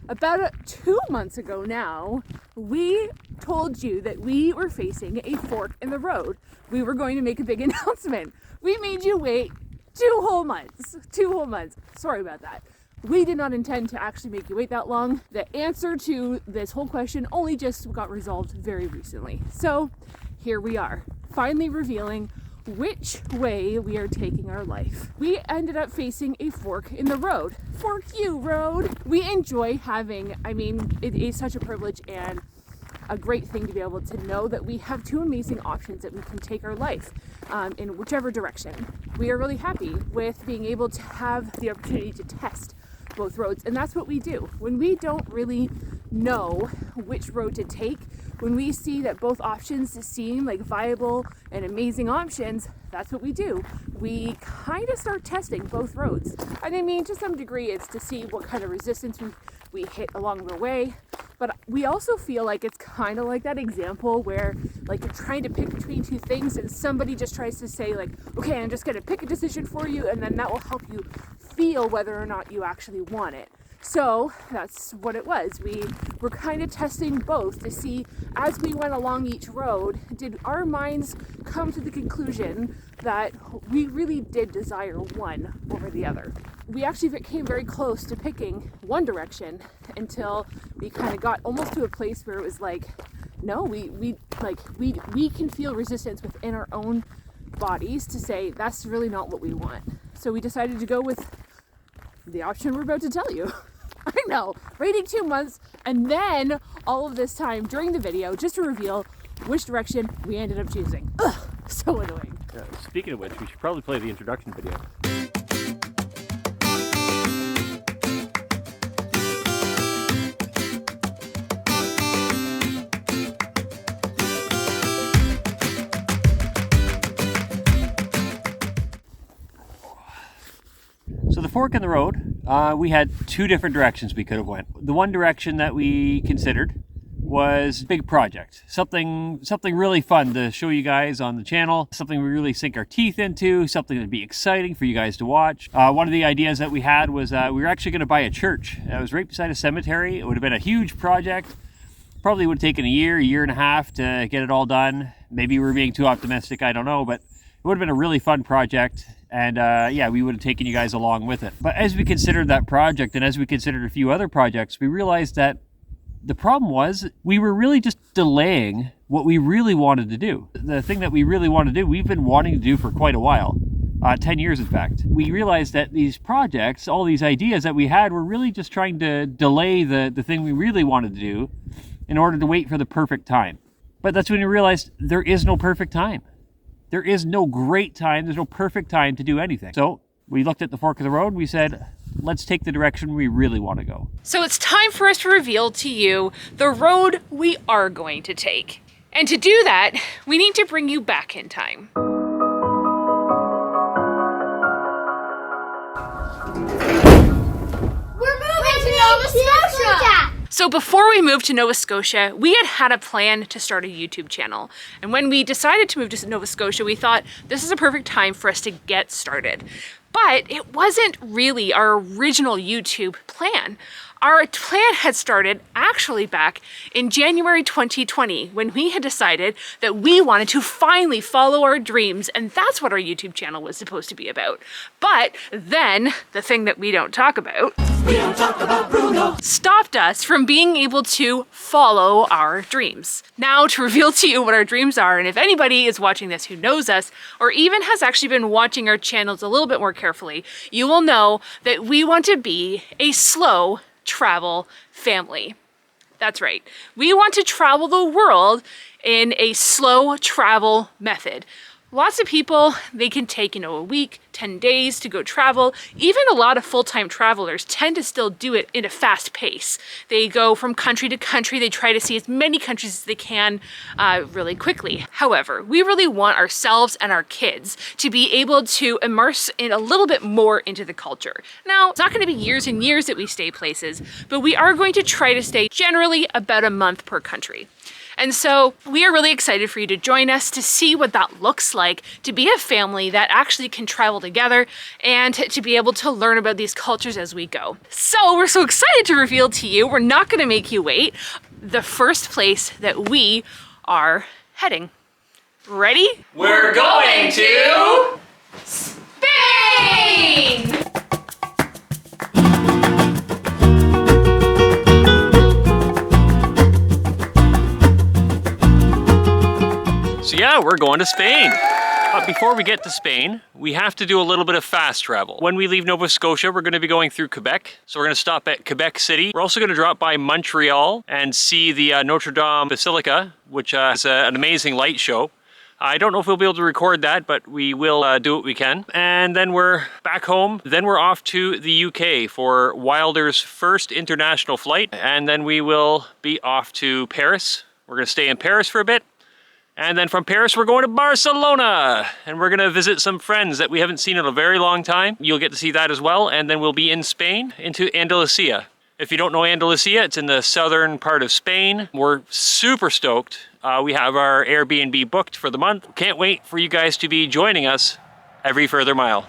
About 2 months ago now, we told you that we were facing a fork in the road. We were going to make a big announcement. We made you wait 2 whole months. 2 whole months. Sorry about that. We did not intend to actually make you wait that long. The answer to this whole question only just got resolved very recently. So here we are, finally revealing which way we are taking our life. We ended up facing a fork in the road. Fork you road. We enjoy having, it is such a privilege and a great thing to be able to know that we have 2 amazing options that we can take our life in whichever direction. We are really happy with being able to have the opportunity to test both roads, and that's what we do. When we don't really know which road to take, when we see that both options seem like viable and amazing options, that's what we do. We kind of start testing both roads. And to some degree, it's to see what kind of resistance we hit along the way. But we also feel like it's kind of like that example where like you're trying to pick between 2 things and somebody just tries to say like, okay, I'm just going to pick a decision for you, and then that will help you feel whether or not you actually want it. So that's what it was. We were kind of testing both to see, as we went along each road, did our minds come to the conclusion that we really did desire one over the other. We actually came very close to picking one direction until we kind of got almost to a place where it was like, no, we can feel resistance within our own bodies to say that's really not what we want. So we decided to go with the option we're about to tell you. I know, waiting 2 months and then all of this time during the video just to reveal which direction we ended up choosing. Ugh, so annoying. Speaking of which, we should probably play the introduction video. So the fork in the road, we had 2 different directions we could have went. The one direction that we considered was a big project, something really fun to show you guys on the channel, something we really sink our teeth into, something that'd be exciting for you guys to watch. One of the ideas that we had was we were actually going to buy a church. It was right beside a cemetery. It would have been a huge project. Probably would have taken a year and a half to get it all done. Maybe we were being too optimistic, I don't know, but it would have been a really fun project. And we would have taken you guys along with it. But as we considered that project and as we considered a few other projects, we realized that the problem was we were really just delaying what we really wanted to do. The thing that we really wanted to do, we've been wanting to do for quite a while, 10 years in fact. We realized that these projects, all these ideas that we had, were really just trying to delay the thing we really wanted to do in order to wait for the perfect time. But that's when we realized there is no perfect time. There is no great time, there's no perfect time to do anything. So we looked at the fork of the road, we said, let's take the direction we really want to go. So it's time for us to reveal to you the road we are going to take. And to do that, we need to bring you back in time. We're moving to Nova Scotia! So before we moved to Nova Scotia, we had a plan to start a YouTube channel. And when we decided to move to Nova Scotia, we thought this is a perfect time for us to get started. But it wasn't really our original YouTube plan. Our plan had started actually back in January 2020 when we had decided that we wanted to finally follow our dreams, and that's what our YouTube channel was supposed to be about. But then the thing that we don't talk about Bruno stopped us from being able to follow our dreams. Now to reveal to you what our dreams are, and if anybody is watching this who knows us or even has actually been watching our channels a little bit more carefully, you will know that we want to be a slow travel family. That's right. We want to travel the world in a slow travel method. Lots of people, they can take, a week, 10 days to go travel. Even a lot of full-time travelers tend to still do it in a fast pace. They go from country to country. They try to see as many countries as they can really quickly. However, we really want ourselves and our kids to be able to immerse in a little bit more into the culture. Now, it's not going to be years and years that we stay places, but we are going to try to stay generally about a month per country. And so we are really excited for you to join us to see what that looks like, to be a family that actually can travel together and to be able to learn about these cultures as we go. So we're so excited to reveal to you, we're not gonna make you wait, the first place that we are heading. Ready? We're going to Spain! So yeah, we're going to Spain. But before we get to Spain, we have to do a little bit of fast travel. When we leave Nova Scotia, we're going to be going through Quebec. So we're going to stop at Quebec City. We're also going to drop by Montreal and see the Notre Dame Basilica, which is an amazing light show. I don't know if we'll be able to record that, but we will do what we can. And then we're back home. Then we're off to the UK for Wilder's first international flight. And then we will be off to Paris. We're going to stay in Paris for a bit. And then from Paris, we're going to Barcelona. And we're going to visit some friends that we haven't seen in a very long time. You'll get to see that as well. And then we'll be in Spain, into Andalusia. If you don't know Andalusia, it's in the southern part of Spain. We're super stoked. We have our Airbnb booked for the month. Can't wait for you guys to be joining us every further mile.